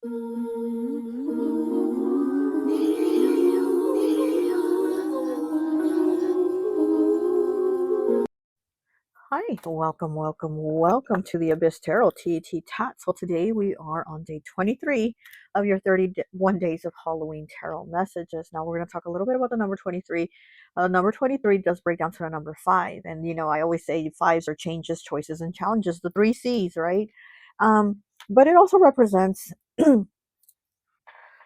Hi, welcome to the Abyss Tarot T.A.T. So today we are on day 23 of your 31 days of Halloween tarot messages. Now we're going to talk a little bit about the number 23. Number 23 does break down to the number 5. And, I always say fives are changes, choices, and challenges, the three C's, right? But it also represents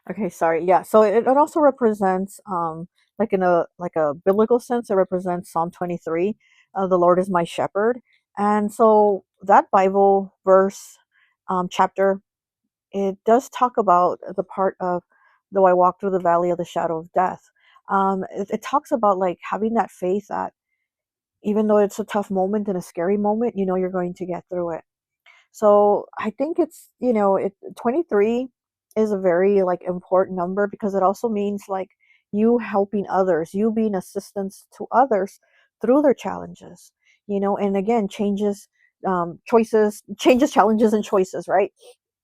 Okay, sorry. Yeah, so it also represents like in a biblical sense, it represents Psalm 23, the Lord is my shepherd. And so that Bible verse chapter, it does talk about the part of though I walk through the valley of the shadow of death. It talks about like having that faith that even though it's a tough moment and a scary moment, you're going to get through it. So I think it's, 23 is a very like important number because it also means like you helping others, you being assistance to others through their challenges, and again, changes, challenges, and choices, right?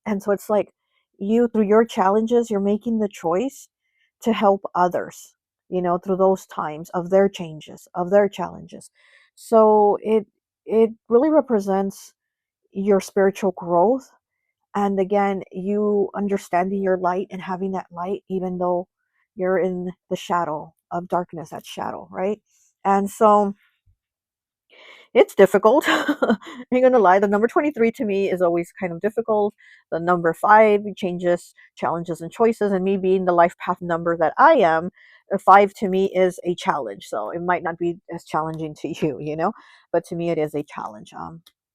And so it's like you, through your challenges, you're making the choice to help others, through those times of their changes, of their challenges. So it really represents your spiritual growth, and again you understanding your light and having that light even though you're in the shadow of darkness, that shadow, right? And so it's difficult. I ain't gonna lie. The number 23 to me is always kind of difficult. The number 5 changes, challenges, and choices. And me being the life path number that I am, a 5 to me is a challenge. So it might not be as challenging to you, but to me it is a challenge.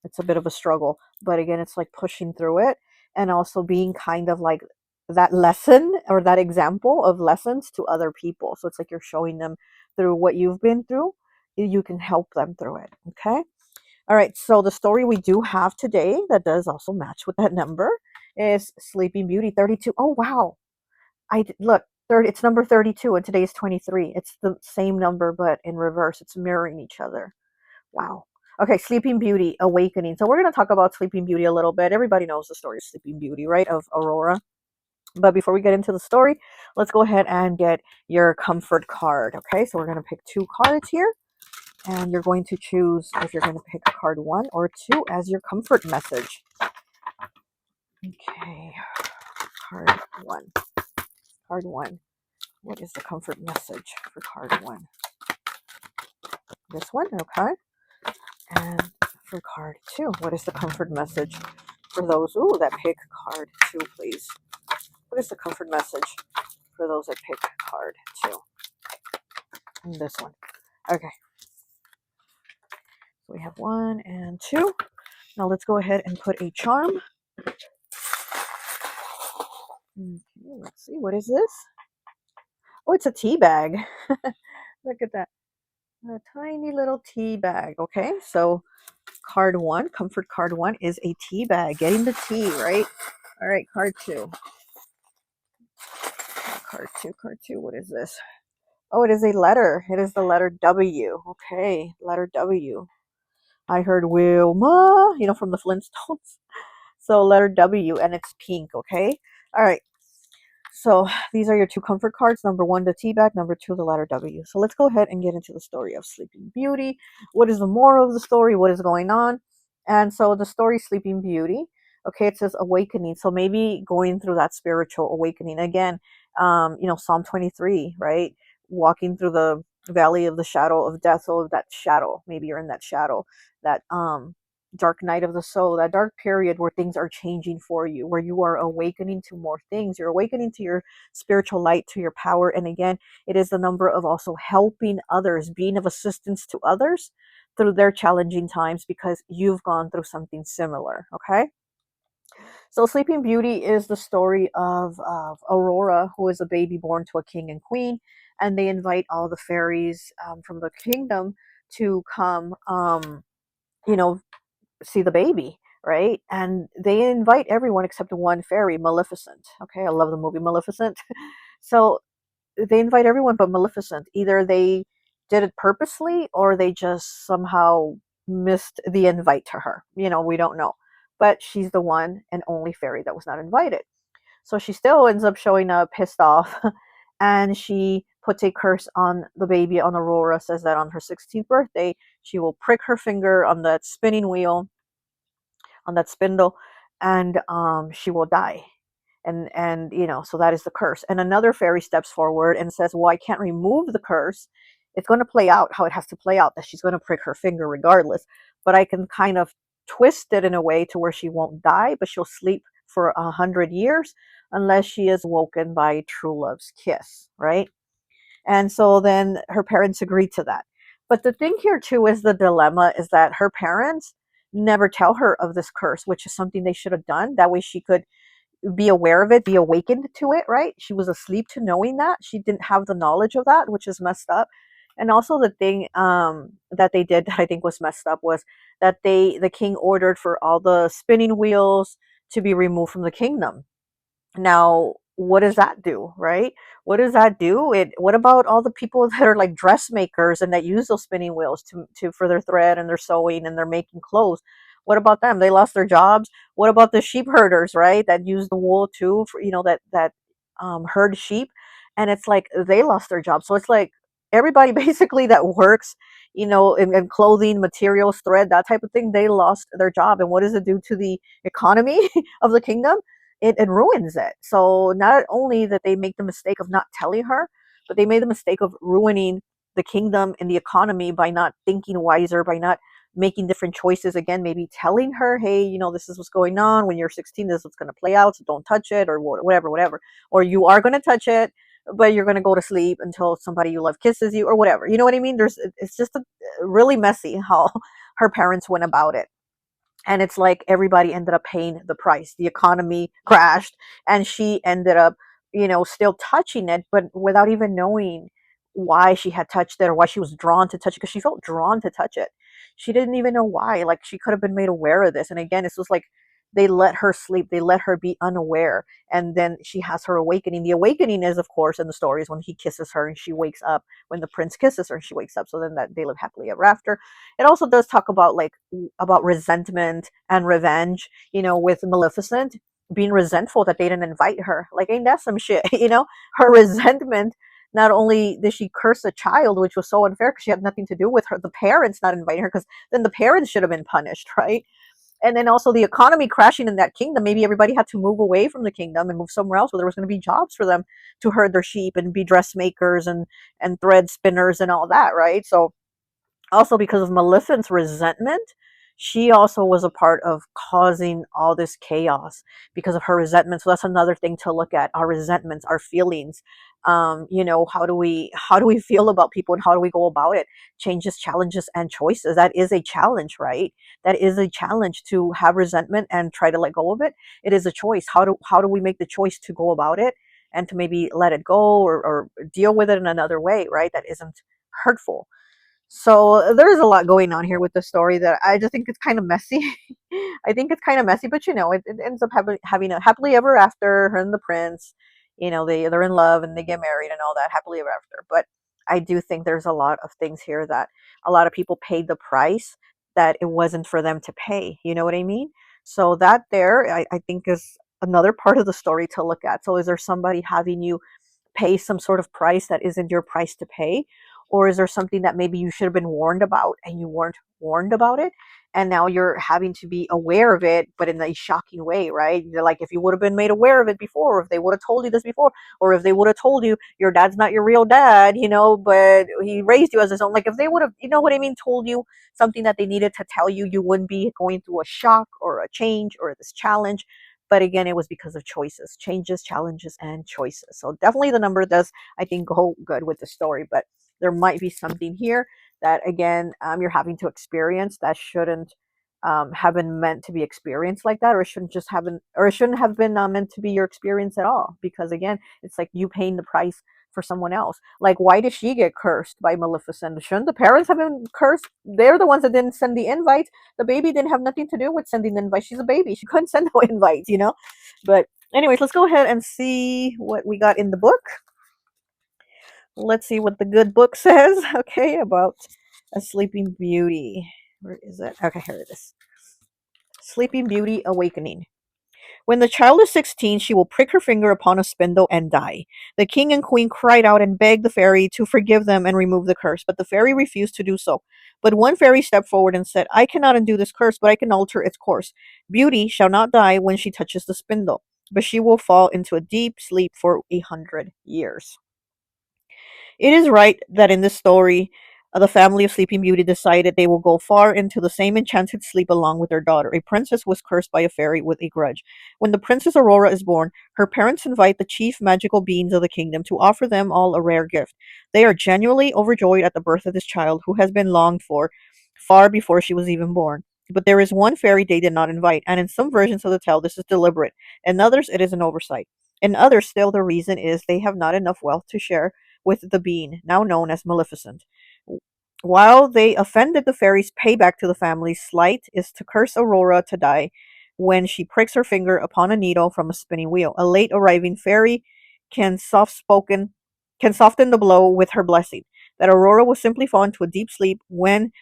It's a bit of a struggle. But again, it's like pushing through it and also being kind of like that lesson or that example of lessons to other people. So it's like you're showing them through what you've been through, you can help them through it. Okay. All right. So the story we do have today that does also match with that number is Sleeping Beauty 32. Oh, wow. Look, 30, it's number 32 and today is 23. It's the same number, but in reverse. It's mirroring each other. Wow. Okay. Sleeping Beauty Awakening. So we're going to talk about Sleeping Beauty a little bit. Everybody knows the story of Sleeping Beauty, right? Of Aurora. But before we get into the story, let's go ahead and get your comfort card. Okay. So we're going to pick 2 cards here. And you're going to choose if you're going to pick card 1 or 2 as your comfort message. Okay, card 1. Card 1. What is the comfort message for card 1? This one, okay. And for card 2, what is the comfort message for those that pick card 2, please? What is the comfort message for those that pick card 2? And this one. Okay. So we have 1 and 2. Now let's go ahead and put a charm. Okay, let's see. What is this? Oh, it's a tea bag. Look at that. A tiny little tea bag. Okay, so card 1, comfort card 1 is a tea bag. Getting the tea, right? All right, card 2. Card 2. What is this? Oh, it is a letter. It is the letter W. Okay, letter W. I heard Wilma, from the Flintstones. So letter W, and it's pink, okay? All right. So these are your 2 comfort cards. Number 1, the tea bag. Number 2, the letter W. So let's go ahead and get into the story of Sleeping Beauty. What is the moral of the story? What is going on? And so the story Sleeping Beauty, okay, it says awakening. So maybe going through that spiritual awakening again. Psalm 23, right? Walking through the valley of the shadow of death. So that shadow, maybe you're in that shadow, that dark night of the soul, that dark period where things are changing for you, where you are awakening to more things. You're awakening to your spiritual light, to your power. And again, it is the number of also helping others, being of assistance to others through their challenging times because you've gone through something similar. Okay. So Sleeping Beauty is the story of Aurora, who is a baby born to a king and queen, and they invite all the fairies from the kingdom to come, you know, see the baby, right? And they invite everyone except one fairy, Maleficent. Okay, I love the movie Maleficent. So they invite everyone but Maleficent. Either they did it purposely or they just somehow missed the invite to her. We don't know. But she's the one and only fairy that was not invited. So she still ends up showing up pissed off, and she puts a curse on the baby, on Aurora. Says that on her 16th birthday she will prick her finger on that spinning wheel, on that spindle, and she will die. And so that is the curse. And another fairy steps forward and says, well, I can't remove the curse. It's going to play out how it has to play out, that she's going to prick her finger regardless, but I can kind of twist it in a way to where she won't die, but she'll sleep for 100 years unless she is woken by true love's kiss, right? And so then her parents agreed to that. But the thing here too is, the dilemma is that her parents never tell her of this curse, which is something they should have done. That way she could be aware of it, be awakened to it, right? She was asleep to knowing that. She didn't have the knowledge of that, which is messed up. And also the thing that they did that I think was messed up was that the king ordered for all the spinning wheels to be removed from the kingdom. Now, what does that do, right? What does that do? What about all the people that are like dressmakers and that use those spinning wheels to for their thread and their sewing and they're making clothes? What about them? They lost their jobs. What about the sheep herders, right? That use the wool too for, that herd sheep, and it's like they lost their jobs. So it's like everybody basically that works, in clothing, materials, thread, that type of thing, they lost their job. And what does it do to the economy of the kingdom? It ruins it. So not only that they make the mistake of not telling her, but they made the mistake of ruining the kingdom and the economy by not thinking wiser, by not making different choices. Again, maybe telling her, hey, this is what's going on. When you're 16, this is what's going to play out. So don't touch it, or whatever, whatever. Or you are going to touch it, but you're going to go to sleep until somebody you love kisses you, or whatever. You know what I mean? It's just really messy how her parents went about it. And it's like everybody ended up paying the price. The economy crashed, and she ended up, still touching it, but without even knowing why she had touched it or why she was drawn to touch it, because she felt drawn to touch it. She didn't even know why. Like, she could have been made aware of this. And again, it's just like they let her sleep, they let her be unaware, and then she has her awakening. The awakening is, of course, in the stories when he kisses her and she wakes up, when the prince kisses her and she wakes up. So then that they live happily ever after. It also does talk about, like, about resentment and revenge, with Maleficent being resentful that they didn't invite her. Like, ain't that some shit? Her resentment. Not only did she curse a child, which was so unfair because she had nothing to do with her, the parents not inviting her, because then the parents should have been punished, right? And then also the economy crashing in that kingdom. Maybe everybody had to move away from the kingdom and move somewhere else where there was going to be jobs for them to herd their sheep and be dressmakers and thread spinners and all that, right? So also, because of Maleficent's resentment, she also was a part of causing all this chaos because of her resentment. So that's another thing to look at: our resentments, our feelings. How do we feel about people, and how do we go about it? Changes, challenges, and choices. That is a challenge, right? That is a challenge, to have resentment and try to let go of it. It is a choice. How do we make the choice to go about it and to maybe let it go, or deal with it in another way, right? That isn't hurtful. So there's a lot going on here with the story that I just think it's kind of messy. I think it's kind of messy, but it ends up having a happily ever after. Her and the prince, they're in love and they get married and all that, happily ever after. But I do think there's a lot of things here that a lot of people paid the price that it wasn't for them to pay. You know what I mean? So that there, I think, is another part of the story to look at. So is there somebody having you pay some sort of price that isn't your price to pay? Or is there something that maybe you should have been warned about and you weren't warned about it? And now you're having to be aware of it, but in a shocking way, right? You're like, if you would have been made aware of it before, or if they would have told you this before, or if they would have told you your dad's not your real dad, but he raised you as his own. Like, if they would have, you know what I mean, told you something that they needed to tell you, you wouldn't be going through a shock or a change or this challenge. But again, it was because of choices, changes, challenges, and choices. So definitely the number does, I think, go good with the story. But there might be something here that, again, you're having to experience that shouldn't have been meant to be experienced like that, or it shouldn't have been meant to be your experience at all. Because again, it's like you paying the price for someone else. Like, why did she get cursed by Maleficent? Shouldn't the parents have been cursed? They're the ones that didn't send the invites. The baby didn't have nothing to do with sending the invite. She's a baby. She couldn't send no invites. But anyways, let's go ahead and see what we got in the book. Let's see what the good book says, okay, about a Sleeping Beauty. Where is it? Okay, here it is. Sleeping Beauty Awakening. When the child is 16, she will prick her finger upon a spindle and die. The king and queen cried out and begged the fairy to forgive them and remove the curse, but the fairy refused to do so. But one fairy stepped forward and said, I cannot undo this curse, but I can alter its course. Beauty shall not die when she touches the spindle, but she will fall into a deep sleep for 100 years. It is right that in this story, the family of Sleeping Beauty decided they will go far into the same enchanted sleep along with their daughter. A princess was cursed by a fairy with a grudge. When the Princess Aurora is born, her parents invite the chief magical beings of the kingdom to offer them all a rare gift. They are genuinely overjoyed at the birth of this child who has been longed for far before she was even born. But there is one fairy they did not invite, and in some versions of the tale, this is deliberate. In others, it is an oversight. In others, still, the reason is they have not enough wealth to share with the being, now known as Maleficent. While they offended the fairies, payback to the family's slight is to curse Aurora to die when she pricks her finger upon a needle from a spinning wheel. A late arriving fairy can soft spoken can soften the blow with her blessing. That Aurora will simply fall into a deep sleep when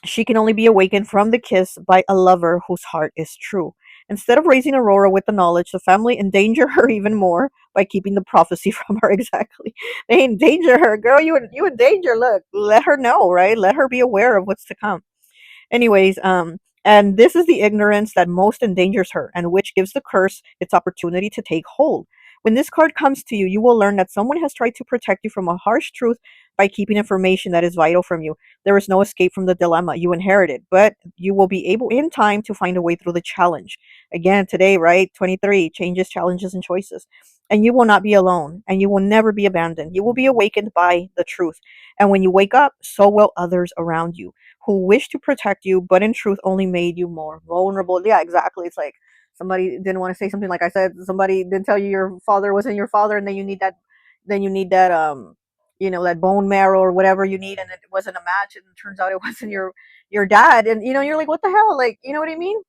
she can only be awakened from the kiss by a lover whose heart is true. Instead of raising Aurora with the knowledge, the family endanger her even more by keeping the prophecy from her. Exactly. They endanger her. Girl, you in danger. Look, let her know, right? Let her be aware of what's to come. Anyways, and this is the ignorance that most endangers her, and which gives the curse its opportunity to take hold. When this card comes to you, you will learn that someone has tried to protect you from a harsh truth by keeping information that is vital from you. There is no escape from the dilemma you inherited, but you will be able in time to find a way through the challenge. Again, today, right? 23 changes, challenges, and choices. And you will not be alone, and you will never be abandoned. You will be awakened by the truth. And when you wake up, so will others around you who wish to protect you, but in truth only made you more vulnerable. Yeah, exactly. It's like somebody didn't want to say something, like I said, somebody didn't tell you your father wasn't your father, and then you need that that bone marrow or whatever you need, and it wasn't a match, and it turns out it wasn't your dad, and you're like, what the hell? Like, you know what I mean?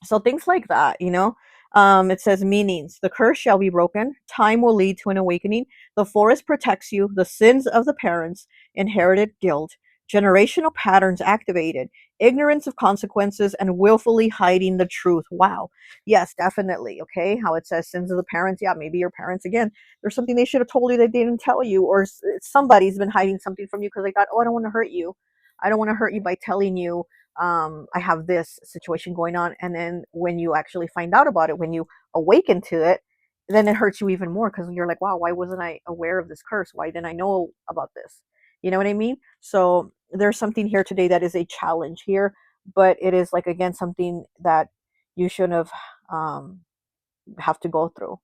So things like that. It says meanings. The curse shall be broken. Time will lead to an awakening. The forest protects you. The sins of the parents, inherited guilt, generational patterns activated, ignorance of consequences, and willfully hiding the truth. Wow. Yes, definitely. Okay. How it says sins of the parents. Yeah, maybe your parents, again, there's something they should have told you that they didn't tell you, or somebody's been hiding something from you because they thought, oh, I don't want to hurt you. I don't want to hurt you by telling you I have this situation going on. And then when you actually find out about it, when you awaken to it, then it hurts you even more because you're like, wow, why wasn't I aware of this curse? Why didn't I know about this? You know what I mean? So there's something here today that is a challenge here, but it is like, again, something that you shouldn't um, have to go through.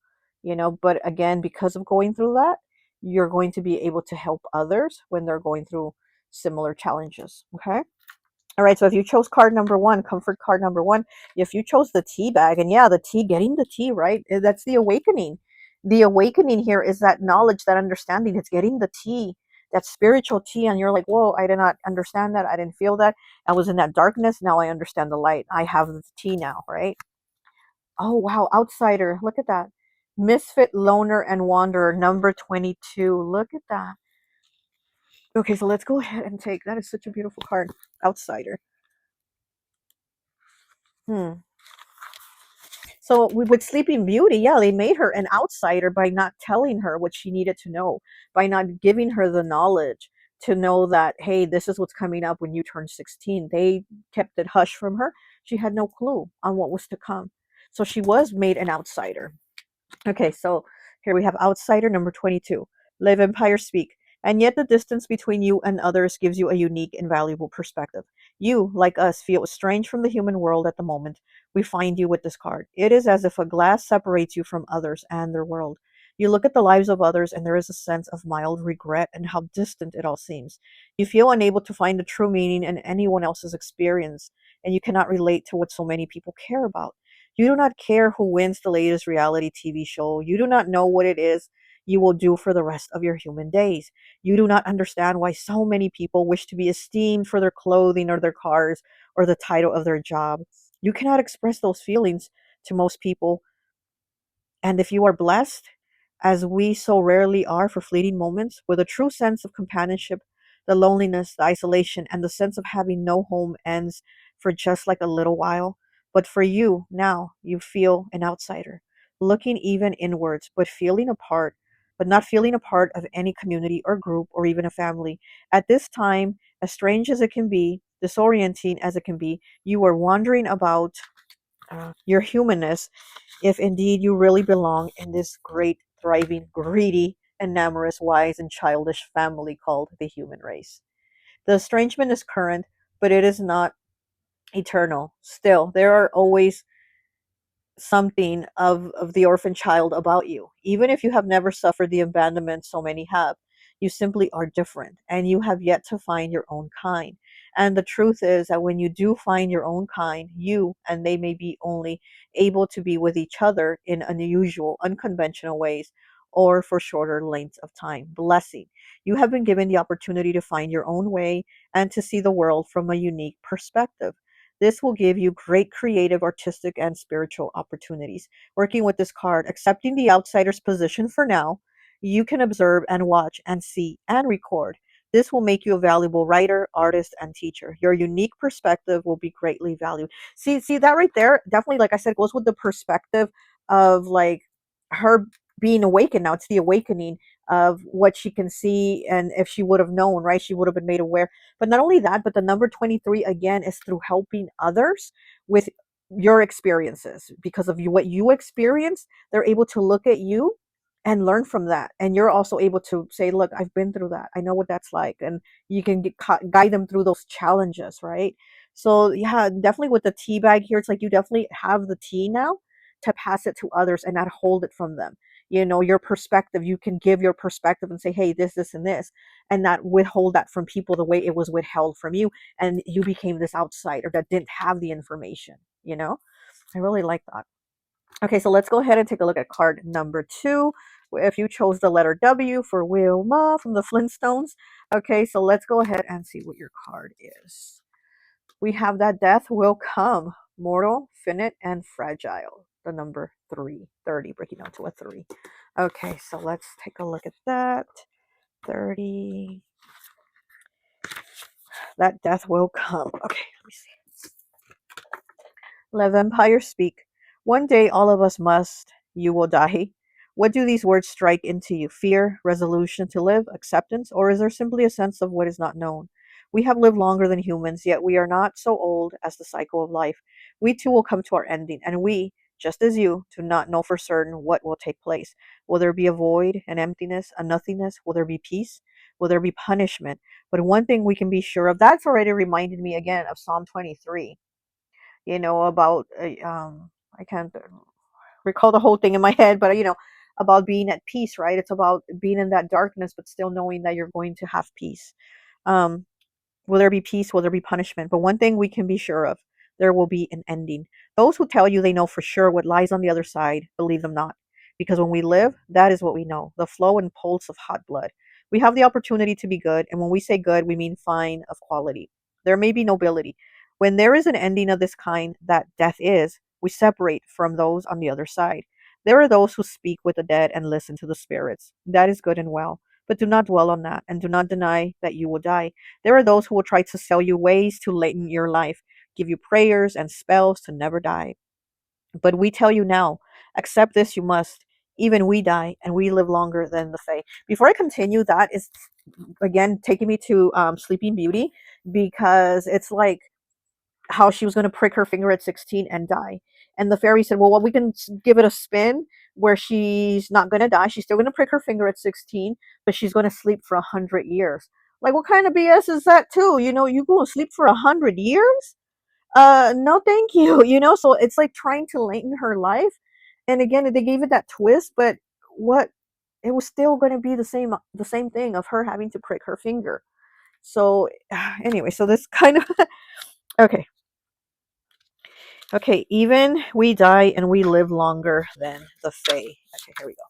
But again, because of going through that, you're going to be able to help others when they're going through similar challenges. Okay. All right, so if you chose card number one, comfort card number one, if you chose the tea bag, and yeah, the tea, getting the tea, right? That's the awakening. The awakening here is that knowledge, that understanding. It's getting the tea, that spiritual tea, and you're like, whoa, I did not understand that. I didn't feel that. I was in that darkness. Now I understand the light. I have the tea now, right? Oh, wow, outsider. Look at that. Misfit, loner, and wanderer, number 22. Look at that. Okay, so let's go ahead and take, that is such a beautiful card. Outsider. Hmm. So with Sleeping Beauty, yeah, they made her an outsider by not telling her what she needed to know, by not giving her the knowledge to know that, hey, this is what's coming up when you turn 16. They kept it hush from her. She had no clue on what was to come. So she was made an outsider. Okay, so here we have outsider number 22. Live Empire Speak. And yet the distance between you and others gives you a unique and valuable perspective. You, like us, feel estranged from the human world at the moment. We find you with this card. It is as if a glass separates you from others and their world. You look at the lives of others and there is a sense of mild regret and how distant it all seems. You feel unable to find the true meaning in anyone else's experience, and you cannot relate to what so many people care about. You do not care who wins the latest reality TV show. You do not know what it is you will do for the rest of your human days. You do not understand why so many people wish to be esteemed for their clothing or their cars or the title of their job. You cannot express those feelings to most people. And if you are blessed, as we so rarely are for fleeting moments, with a true sense of companionship, the loneliness, the isolation, and the sense of having no home ends for just like a little while. But for you now, you feel an outsider, looking even inwards, but not feeling a part of any community or group or even a family. At this time, as strange as it can be, disorienting as it can be, you are wondering about your humanness, if indeed you really belong in this great, thriving, greedy, enamourous, wise, and childish family called the human race. The estrangement is current, but it is not eternal. Still, there are always something of the orphan child about you. Even if you have never suffered the abandonment so many have, you simply are different and you have yet to find your own kind. And the truth is that when you do find your own kind, you and they may be only able to be with each other in unusual, unconventional ways or for shorter lengths of time. Blessing. You have been given the opportunity to find your own way and to see the world from a unique perspective. This will give you great creative, artistic, and spiritual opportunities. Working with this card, accepting the outsider's position for now, you can observe and watch and see and record. This will make you a valuable writer, artist, and teacher. Your unique perspective will be greatly valued. See that right there? Definitely, like I said, goes with the perspective of like her being awakened now. It's the awakening of what she can see, and if she would have known, right, she would have been made aware. But not only that, but the number 23 again is through helping others with your experiences. Because of you, what you experience, they're able to look at you and learn from that. And you're also able to say, look, I've been through that. I know what that's like. And you can guide them through those challenges, right? So yeah, definitely with the tea bag here, it's like you definitely have the tea now to pass it to others and not hold it from them. Your perspective, you can give your perspective and say, hey, this and this, and not withhold that from people the way it was withheld from you, and you became this outsider that didn't have the information. I really like that. Okay, so let's go ahead and take a look at card number 2. If you chose the letter W for Wilma from the Flintstones. Okay, so let's go ahead and see what your card is. We have that death will come, mortal, finite, and fragile. The number 330, breaking down to a 3. Okay, so let's take a look at that. 30. That death will come. Okay, let me see. Let vampires speak. One day all of us must, you will die. What do these words strike into you? Fear, resolution to live, acceptance, or is there simply a sense of what is not known? We have lived longer than humans, yet we are not so old as the cycle of life. We too will come to our ending, and we, just as you, do not know for certain what will take place. Will there be a void, an emptiness, a nothingness? Will there be peace? Will there be punishment? But one thing we can be sure of, that's already reminded me again of Psalm 23, about I can't recall the whole thing in my head, but about being at peace, right? It's about being in that darkness but still knowing that you're going to have peace. um Will there be peace? Will there be punishment? But one thing we can be sure of, there will be an ending. Those who tell you they know for sure what lies on the other side, believe them not. Because when we live, that is what we know, the flow and pulse of hot blood. We have the opportunity to be good, and when we say good, we mean fine, of quality. There may be nobility. When there is an ending of this kind, that death is, we separate from those on the other side. There are those who speak with the dead and listen to the spirits. That is good and well. But do not dwell on that, and do not deny that you will die. There are those who will try to sell you ways to lighten your life, give you prayers and spells to never die. But we tell you now, accept this you must. Even we die, and we live longer than the Fae. Before I continue, that is again taking me to Sleeping Beauty, because it's like how she was going to prick her finger at 16 and die. And the fairy said, well, we can give it a spin where she's not going to die. She's still going to prick her finger at 16, but she's going to sleep for 100 years. Like, what kind of BS is that, too? You go and sleep for 100 years? No, thank you. So it's like trying to lighten her life. And again, they gave it that twist, but what? It was still going to be the same thing of her having to prick her finger. So, anyway, so this kind of okay. Okay, even we die and we live longer than the Fae. Okay, here we go.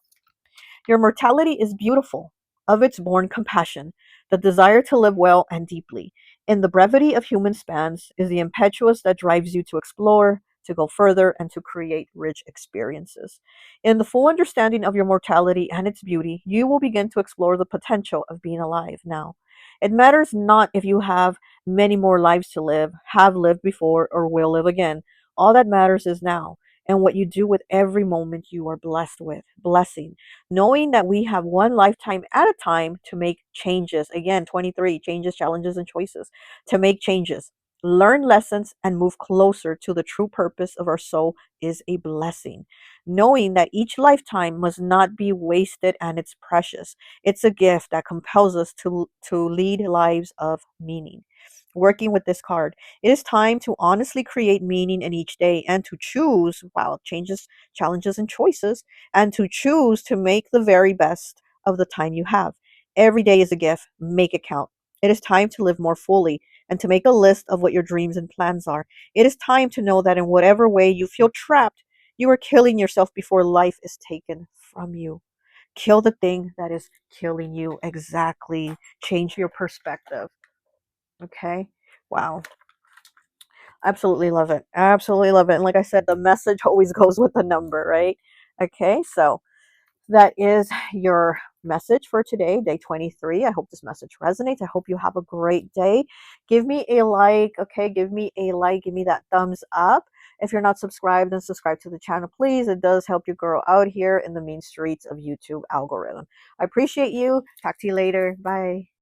Your mortality is beautiful, of its born compassion, the desire to live well and deeply. In the brevity of human spans is the impetus that drives you to explore, to go further, and to create rich experiences. In the full understanding of your mortality and its beauty, you will begin to explore the potential of being alive now. It matters not if you have many more lives to live, have lived before, or will live again. All that matters is now and what you do with every moment you are blessed with. Blessing. Knowing that we have one lifetime at a time to make changes. Again, 23 changes, challenges, and choices. To make changes, learn lessons, and move closer to the true purpose of our soul is a blessing. Knowing that each lifetime must not be wasted and it's precious. It's a gift that compels us to lead lives of meaning. Working with this card, it is time to honestly create meaning in each day and to choose, wow, changes, challenges, and choices, and to choose to make the very best of the time you have. Every day is a gift. Make it count. It is time to live more fully and to make a list of what your dreams and plans are. It is time to know that in whatever way you feel trapped, you are killing yourself before life is taken from you. Kill the thing that is killing you. Exactly. Change your perspective. Okay. Wow. Absolutely love it. Absolutely love it. And like I said, the message always goes with the number, right? Okay. So that is your message for today, day 23. I hope this message resonates. I hope you have a great day. Give me a like, okay? Give me a like. Give me that thumbs up. If you're not subscribed, then subscribe to the channel, please. It does help you grow out here in the mean streets of YouTube algorithm. I appreciate you. Talk to you later. Bye.